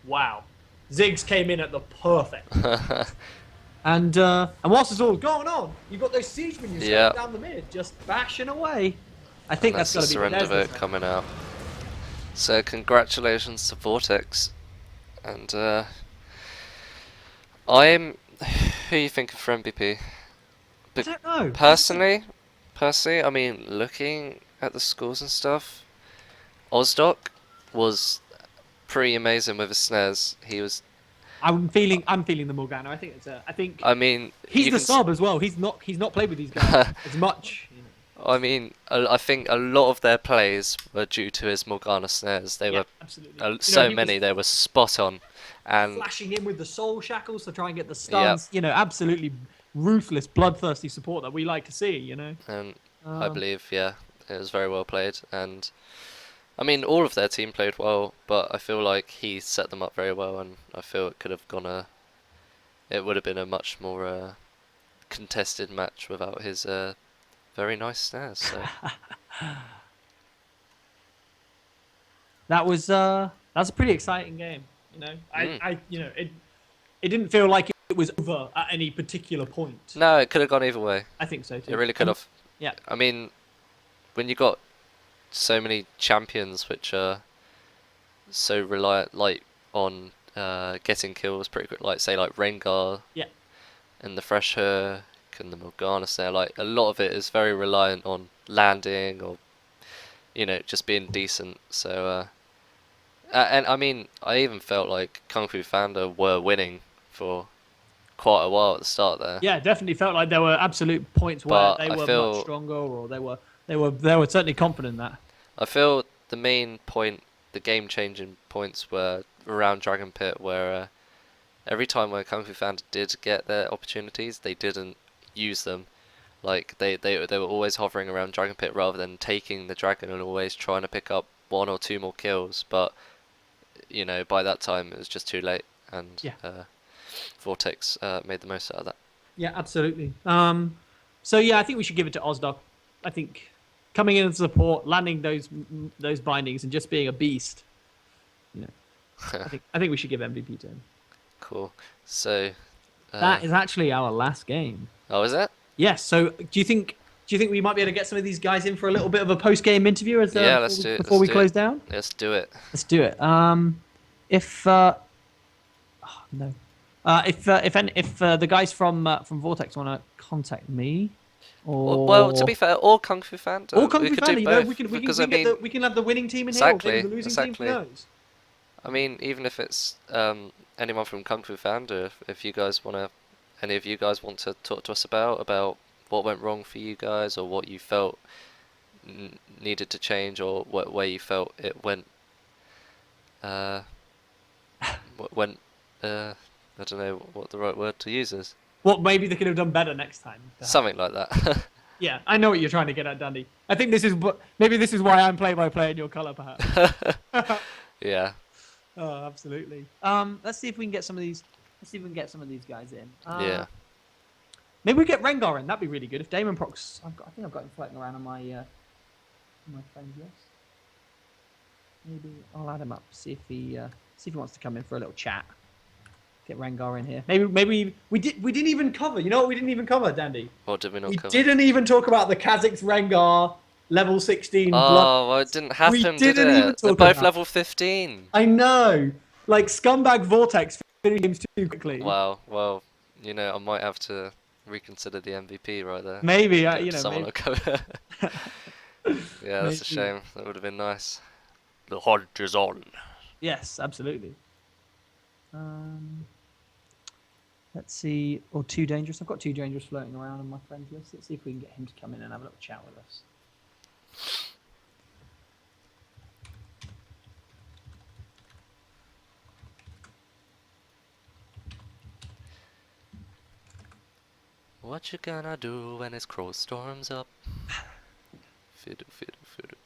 Wow. Ziggs came in at the perfect. And whilst it's all going on, you've got those siege minions going down the mid, just bashing away. I think that's got to be the surrender vote coming out. So congratulations to Vortex, and I'm. Who are you thinking for MVP? I don't know. Personally, I mean, looking at the scores and stuff, Ozdoc was pretty amazing with his snares. He was. I'm feeling the Morgana. I think. I mean, he's the sub as well. He's not played with these guys as much. I mean, I think a lot of their plays were due to his Morgana snares. They were so many. They were spot on, and flashing in with the Soul Shackles to try and get the stuns. Absolutely ruthless, bloodthirsty support that we like to see. And I believe, it was very well played. And I mean, all of their team played well, but I feel like he set them up very well, and I feel it could have gone it would have been a much more contested match without his very nice snares. So. That's a pretty exciting game. It didn't feel like it was over at any particular point. No, it could have gone either way. I think so too. It really could have. Yeah. I mean, when you got so many champions which are so reliant, like on getting kills pretty quick, like say like Rengar. Yeah. And the Fresh Her and the Morgana snare, like a lot of it is very reliant on landing or just being decent. So and I mean, I even felt like Kung Fu Fanda were winning for quite a while at the start there. Yeah, definitely felt like there were absolute points where they were much stronger, or they were certainly confident in that. I feel the main point, the game changing points were around Dragon Pit, where every time where Kung Fu Fanda did get their opportunities, they didn't use them. Like they were always hovering around Dragon Pit rather than taking the dragon and always trying to pick up one or two more kills, but by that time it was just too late, and Yeah. Vortex made the most out of that. Yeah, absolutely. So yeah, I think we should give it to Ozдог. I think coming in as support, landing those bindings, and just being a beast. You know, I think we should give MVP to him. Cool. So, That is actually our last game. oh, is it? Yes. So do you think we might be able to get some of these guys in for a little bit of a post game interview as Yeah, before let's we, do it. before Let's we do it. close down? Let's do it. Let's do it. If oh, no, if the guys from Vortex want to contact me, Well, to be or fair, or Kung Fu Fanda, Kung we Fu could do Fanda, both we can we can, because we I can get mean, we can have the winning team in here, or maybe exactly, the losing team. Who exactly. knows? I mean, even if it's anyone from Kung Fu Fanda, if you guys any of you guys want to talk to us about what went wrong for you guys, or what you felt needed to change, or what where you felt it uh, went I don't know what the right word to use is. What maybe they could have done better next time. Perhaps. Something like that. Yeah, I know what you're trying to get at, Dandy. I think maybe this is why I'm play by play in your color, perhaps. Yeah. Oh, absolutely. Let's see if we can get some of these. Let's see if we can get some of these guys in. Yeah. Maybe we get Rengar in. That'd be really good. If Damon Prox, I think I've got him floating around on my friends list. Maybe I'll add him up. See if he wants to come in for a little chat. Get Rengar in here. Maybe we didn't even cover. You know what we didn't even cover, Dandy? What did we not We cover? didn't even talk about the Kazakhs Rengar level 16 blood. Oh, well, it didn't happen, We did didn't even it? They're talk both about level 15. I know. Like scumbag Vortex finishing games too quickly. Wow, well, I might have to reconsider the MVP right there. Maybe Get someone maybe. to cover. Yeah, that's a Maybe. shame. That would have been nice. The hunt is on. Yes, absolutely. Let's see. Or Too Dangerous. I've got Too Dangerous floating around on my friends list. Let's see if we can get him to come in and have a little chat with us. What you gonna do when his crow storms up? Fiddle, fiddle, fiddle.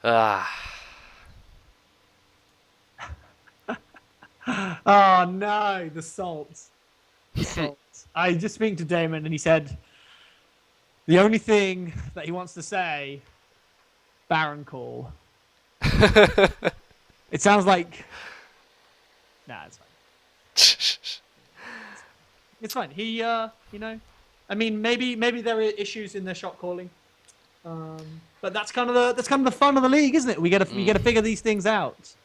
Ah. Oh no, the salt. The salt. I just speaking to Damon and he said the only thing that he wants to say, Baron call. It sounds like nah, it's fine. It's fine. He I mean maybe there are issues in their shot calling. But that's kind of the fun of the league, isn't it? We gotta figure these things out.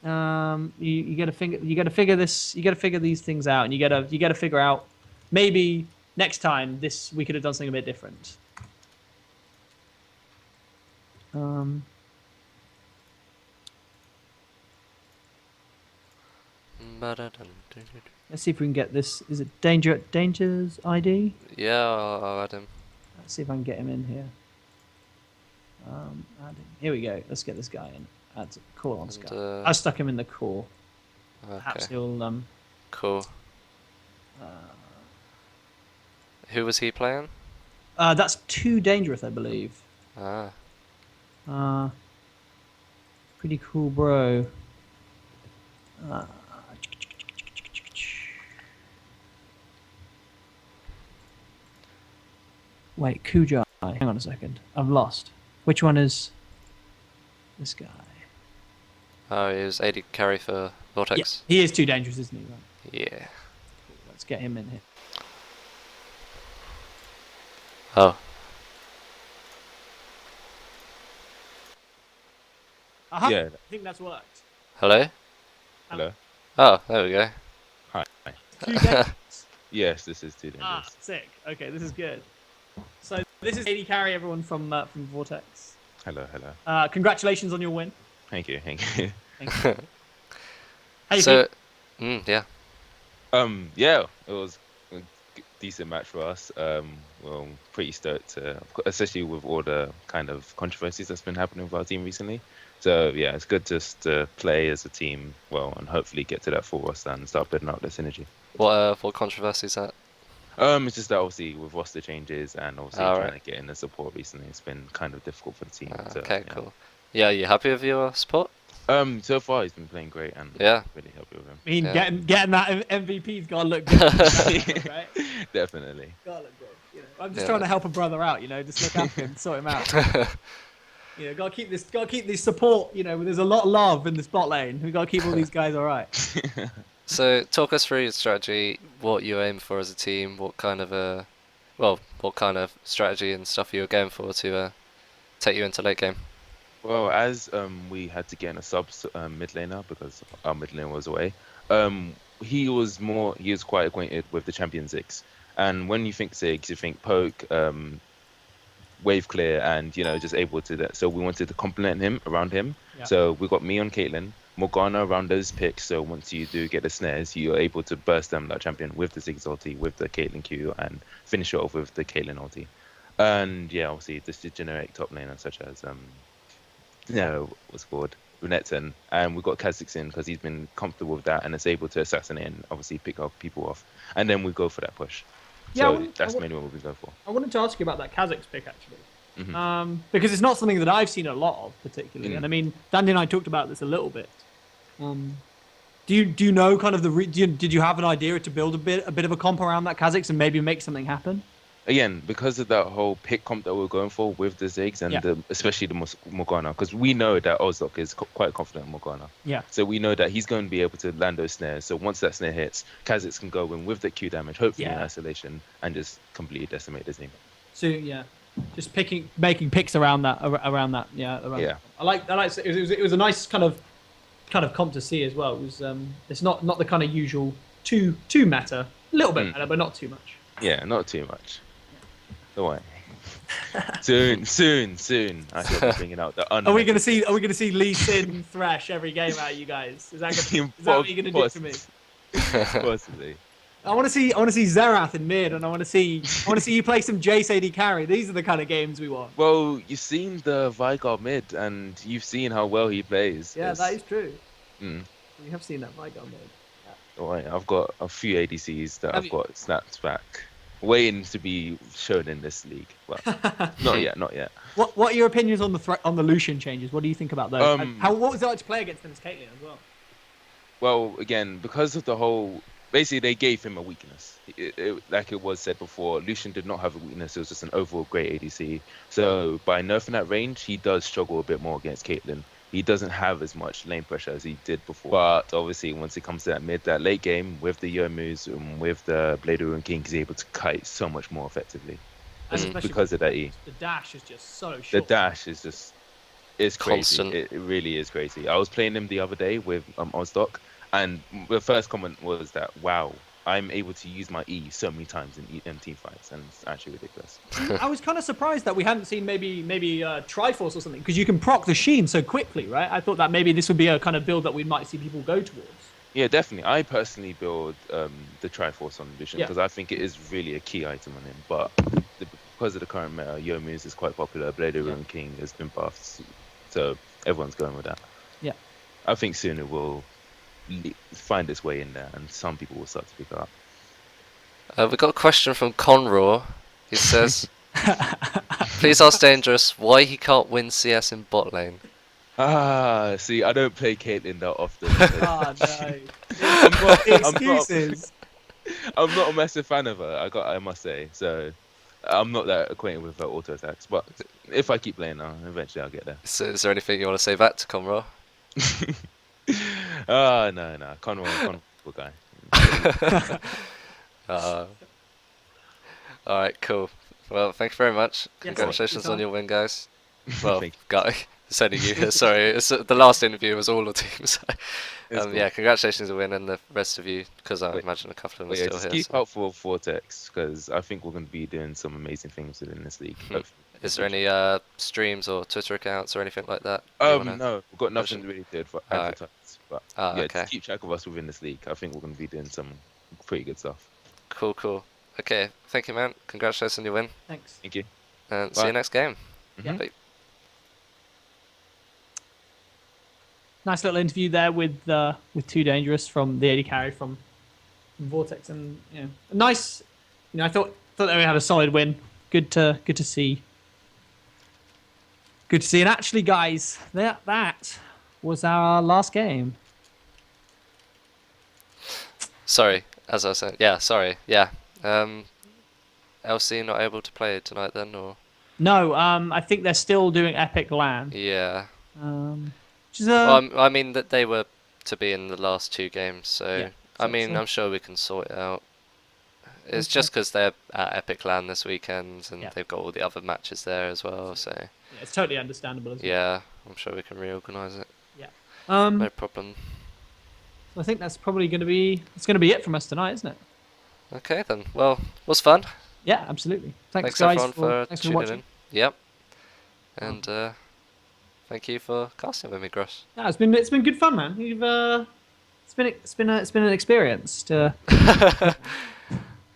You gotta figure these things out, and you gotta figure out maybe next time we could have done something a bit different. Let's see if we can get this. Is it Danger's ID? Yeah, I'll add him. Let's see if I can get him in here. Add him. Here we go. Let's get this guy in. Add call on Sky. I stuck him in the call. Perhaps Okay. he'll Cool. Who was he playing? That's Too Dangerous, I believe. Ah. Pretty cool, bro. Wait, Kujai. Hang on a second. I've lost. Which one is this guy? Oh, he was AD carry for Vortex. Yeah, he is Too Dangerous, isn't he? Right. Yeah. Cool. Let's get him in here. Oh. Aha, Yeah. I think that's worked. Hello? Hello. Oh, there we go. Hi. Too Dangerous. Yes, this is Too Dangerous. Sick. Okay, this is good. So this is AD carry, everyone from Vortex. Hello, hello. Congratulations on your win. Thank you, thank you. Thank you. How you So, feel? yeah. Yeah, it was a decent match for us. Well, pretty stoked, especially with all the kind of controversies that's been happening with our team recently. So yeah, it's good just to play as a team, well, and hopefully get to that full roster and start building up the synergy. What controversy is that? It's just that obviously with roster changes and obviously All trying right. to get in the support recently, it's been kind of difficult for the team. So Okay, yeah. cool. Yeah, you happy with your support? So far he's been playing great and Yeah, really happy with him. I mean, yeah. getting that MVP's got to look good, right? Definitely. Got to look good. I'm just Yeah. trying to help a brother out. Just look after him, sort him out. Got to keep this support. There's a lot of love in this bot lane. We got to keep all these guys all right. So talk us through your strategy, what you aim for as a team, what kind of strategy and stuff you were going for to take you into late game. Well, as we had to get in a mid laner because our mid laner was away. He was quite acquainted with the champion Ziggs. And when you think Ziggs, you think poke, wave clear, and just able to that. So we wanted to complement him around him. Yeah. So we got me on Caitlyn, Morgana around those picks. So once you do get the snares, you're able to burst them like champion with the Ziggs ulti, with the Caitlyn Q, and finish it off with the Caitlyn ulti. And yeah, obviously just the generic top laner such as what's it called Renekton, and we've got Kha'Zix in because he's been comfortable with that and is able to assassinate and obviously pick up people off, and then we go for that push. Yeah, So that's mainly what we go for. I wanted to ask you about that Kha'Zix pick actually. Hmm. Because it's not something that I've seen a lot of particularly, Mm. and I mean, Dandy and I talked about this a little bit. Do you know kind of did you have an idea to build a bit of a comp around that Kha'Zix and maybe make something happen? Again, because of that whole pick comp that we're going for with the Ziggs and Yeah. especially the Morgana, because we know that Ozlok is quite confident in Morgana. Yeah. So we know that he's going to be able to land those snares. So once that snare hits, Kha'Zix can go in with the Q damage, hopefully in Yeah. isolation, and just completely decimate the team. So yeah, just making picks around that. Yeah. Yeah. I like. It was a nice kind of comp to see as well. It was it's not the kind of usual two meta. A little bit meta, but not too much. Yeah, not too much. Don't worry. Soon. I shall be bringing out the Are we gonna see Lee Sin thrash every game out of you guys? Is that what you're gonna do to me? Possibly. I want to see Zerath in mid, and I want to see you play some Jace AD carry. These are the kind of games we want. Well, you've seen the Vigar mid, and you've seen how well he plays. Yeah, that is true. Mm. We have seen that Vigar mid. Don't worry, I've got a few ADCs that Have I've got snapped back, waiting to be shown in this league. But not yet. What are your opinions on the Lucian changes? What do you think about those? What was it like to play against them as Caitlyn as well? Well, again, because of the whole, basically they gave him a weakness. Like it was said before, Lucian did not have a weakness. It was just an overall great ADC. So by nerfing that range, he does struggle a bit more against Caitlyn. He doesn't have as much lane pressure as he did before. But obviously, once it comes to that late game, with the Yomus and with the Blade of Ruin King, he's able to kite so much more effectively. Because of that E. The dash is just so short. The dash is just, it's crazy. Constant. It really is crazy. I was playing him the other day with Ozdoc, and the first comment was that, wow, I'm able to use my E so many times in team fights, and it's actually ridiculous. I was kind of surprised that we hadn't seen maybe Triforce or something, because you can proc the Sheen so quickly, right? I thought that maybe this would be a kind of build that we might see people go towards. Yeah, definitely. I personally build the Triforce on Lucian because I think it is really a key item on him. But because of the current meta, Yomu's is quite popular. Blade of Ruin King has been buffed, so everyone's going with that. Yeah. I think soon it will find its way in there, and some people will start to pick it up. We got a question from Conroy. He says, "Please ask Dangerous why he can't win CS in bot lane." See, I don't play Caitlyn that often. No. Excuses. I'm not a massive fan of her. I must say. So I'm not that acquainted with her auto attacks. But if I keep playing her, eventually I'll get there. So, is there anything you want to say back to Conroy? No. Conroy guy. Alright, cool. Well, thank you very much. Yes, Congratulations on anytime. your win, guys. Well, Thank you. Guy, it's only you here. Sorry, the last interview was all the team. So, Cool. yeah, congratulations on the win, and the rest of you, because I Wait. imagine a couple of them But are yeah, still just here. keep So. up for Vortex because I think we're going to be doing some amazing things within this league. Hopefully. Is there any streams or Twitter accounts or anything like that? you wanna No, we've got nothing mention? really to Alright. advertise. But Ah, yeah, okay. just keep track of us within this league. I think we're going to be doing some pretty good stuff. Cool. Okay, thank you, man. Congratulations on your win, Thanks. Thank you. and see you Bye. next game. Mhm. Bye. Nice little interview there with Too Dangerous from the AD carry from Vortex, and a nice I thought that we had a solid win. Good to see. Good to see. And actually, guys, that was our last game. Sorry, as I was saying. Yeah, sorry. Yeah. LC not able to play tonight then, or No, I think they're still doing Epic LAN. yeah. Which is Well, a I mean that they were to be in the last two games, yeah. so I mean I'm sure we can sort it out. It's Okay. just because they're at Epic Land this weekend and Yeah. they've got all the other matches there as well. So Yeah, it's totally understandable as well. yeah, I'm sure we can reorganise it. Yeah. No problem. So I think that's probably going to be it from us tonight, isn't it? Okay then. Well, was fun. Yeah, absolutely. Thanks, Thanks guys, everyone for thanks for tuning watching. in. Yep. And thank you for casting with me, Gross. Yeah, it's been good fun, man. You've it's been an experience to.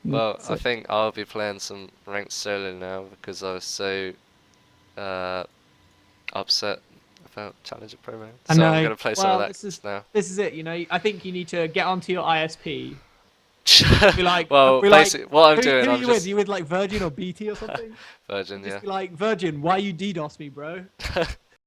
Well, I think I'll be playing some ranked solo now because I was so upset about Challenger Pro mode. I So know. I'm gonna play some of that now. This is it. I think you need to get onto your ISP. Be like, Well, be like, basically, what I'm doing, who I'm you just with? You with like Virgin or BT or something? Virgin, Just yeah. be like, Virgin, why you DDoS me, bro?